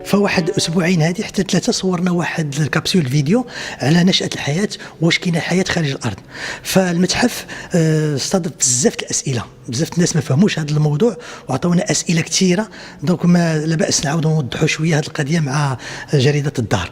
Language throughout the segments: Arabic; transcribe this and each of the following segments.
فواحد اسبوعين هذه حتى 3 صورنا واحد الكابسول فيديو على نشأة الحياة، واش كاينه حياة خارج الارض. فالمتحف استضاف بزاف الاسئله، بزاف الناس ما فهموش هذا الموضوع وعطونا اسئله كثيره. دونك ما لا باس نعاودوا نوضحوا شويه هذه القضيه مع جريده الدار.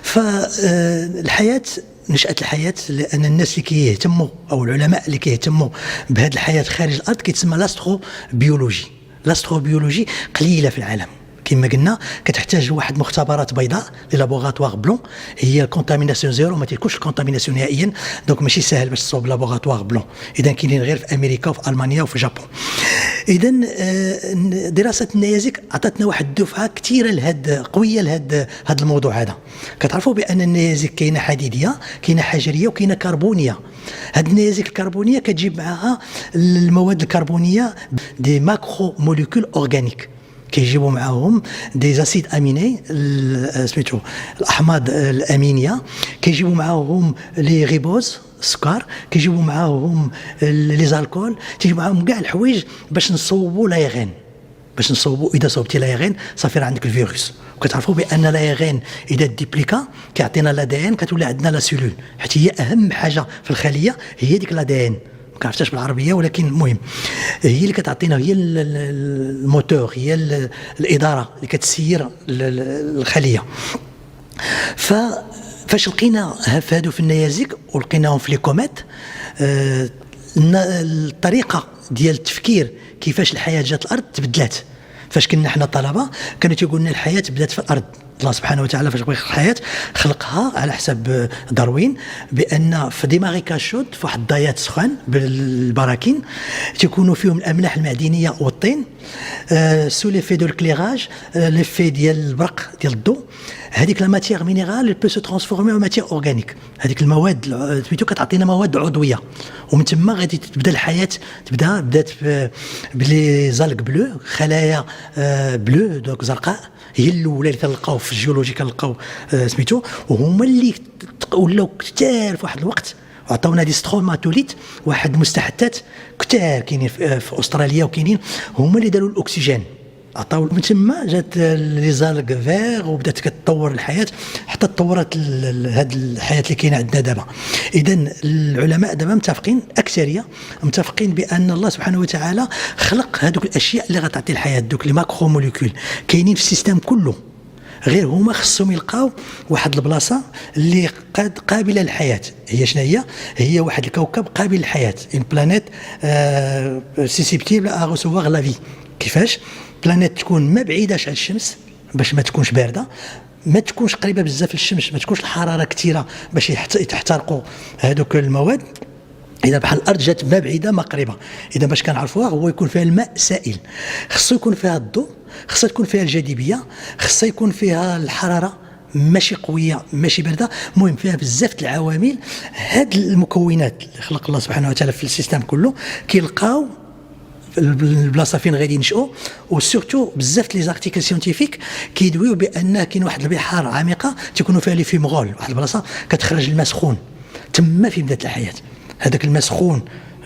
فالحياه، نشأة الحياة، لأن الناس اللي كيهتموا أو العلماء اللي كيهتموا بهذه الحياة خارج الأرض كيتسمى لاستروبيولوجي. لاستروبيولوجي قليلة في العالم كما قلنا، كتحتاج لواحد مختبرات بيضاء لي لابوغاتوار بلون، هي الكونتاميناسيون زيرو، ما تيكونش الكونتاميناسيون نهائيا. دونك ماشي سهل باش تصوب لابوغاتوار بلون، اذا كاينين غير في امريكا وفي المانيا وفي اليابان. اذا دراسه النيازك عطاتنا واحد الدفعه كثيره قويه لهذا الموضوع هذا. كتعرفوا بان النيازك كاينه حديديه، كاينه حجريه، وكاينه كربونيه. هاد النيازك الكربونيه كتجيب معها المواد الكربونيه دي ماكرو موليكول اورغانيك، كيجيبوا معاهم دي زاسيد اميني سميتو الاحماض الامينيه، كيجيبوا معاهم لي غيبوز السكر، كيجيبوا معاهم لي زالكول، تيجيبوا معاهم كاع الحوايج باش نصوبوا لايغين، باش نصوبوا. اذا صوبتي لايغين صافي راه عندك الفيروس. وكتعرفوا بان لايغين اذا ديبليكا كيعطينا لادين، كتولي عندنا لا سيلول، حيت هي اهم حاجه في الخليه هي ديك لادين. ما كنعرفتهاش بالعربيه ولكن المهم هي اللي كتعطينا، هي الموتور، هي الاداره اللي كتسير الخليه. فاش لقينا هادو في النيازك ولقيناهم في لي كوميت، الطريقه ديال التفكير كيفاش الحياه جات الارض تبدلات. فاش كنا حنا طلبه كانوا تيقولوا لنا الحياه بدات في الارض. الله سبحانه وتعالى فاش بغى الحياه خلقها على حسب داروين بان في دي ماريكاشود، في واحد الضيات سخان بالبراكين تيكونوا فيهم الاملاح المعدنيه والطين، سو ليفي دو الكليراج، ليفي ديال البرق ديال الضوء، هذيك لا ماتيير مينيرال بو سو ترانسفورمي ان ماتيير اورغانيك. هذيك المواد سميتو كتعطينا مواد عضويه، ومن تما غادي تبدا الحياه. بدات بلي زالك بلو، خلايا بلو دوك زرقاء، هي الاولى اللي كنلقاو في الجيولوجي، كنلقاو سميتو، وهما اللي ولاو كثار في واحد الوقت، وعطاونا دي ستروماتوليت، واحد المستحدثات كثار كاينين في استراليا، وكاينين هما اللي داروا الاكسجين. عطاو من تما جات لي زالغ فيغ، وبدات كتطور الحياه حتى تطورت هذه الحياه اللي كاينه عندنا دابا. اذا العلماء دابا متفقين، اكثريه متفقين بان الله سبحانه وتعالى خلق هذوك الاشياء اللي غتعطي الحياه، دوك لي ماكرو موليكول كاينين في السيستم كله، غير هما خصهم يلقاو واحد البلاصه اللي قابله للحياه. هي شنو هي واحد الكوكب قابل للحياه، اون بلانيت سيسيبتيبل ا ريسيفوار لا في. كيفاش؟ بلانيت تكون ما بعيداش على الشمس باش ما تكونش بارده، ما تكونش قريبه بزاف للشمس، ما تكونش الحراره كثيره باش يحترقوا هذوك المواد. اذا بحال الارض جات ما بعيده ما قريبه، اذا باش كنعرفوها هو يكون فيها الماء سائل، خصو يكون فيها الضوء، خصها تكون فيها الجاذبيه، خصها يكون فيها الحراره ماشي قويه ماشي بارده، المهم فيها بزاف العوامل. هاد المكونات اللي خلق الله سبحانه وتعالى في السيستم كله كيلقاو البلاصه فين غادي ينشئوا. وسورتو بزاف لي زارتيكل سيونتيفيك كيدويو بان كاين واحد البحار عميقه تيكونوا فيها لي فيمغول، واحد البلاصه كتخرج الماء سخون، تما فين بدات الحياه. هذاك الماء سخون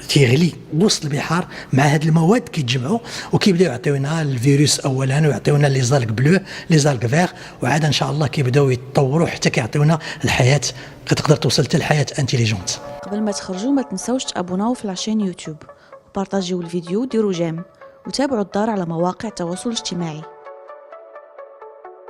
تيغلي وسط البحار مع هاد المواد كيتجمعوا وكيبداو يعطيونا الفيروس اولا، ويعطيونا لي زالك بلو، لي زالك فيغ، وعاد ان شاء الله كيبداو يتطوروا حتى كيعطيونا الحياه، كتقدر توصل حتى الحياه انتيليجونت. قبل ما تخرجوا ما تنساوش تابوناو في لاشين يوتيوب، وبارطاجيو الفيديو، ديروا جيم، وتابعوا الدار على مواقع التواصل الاجتماعي.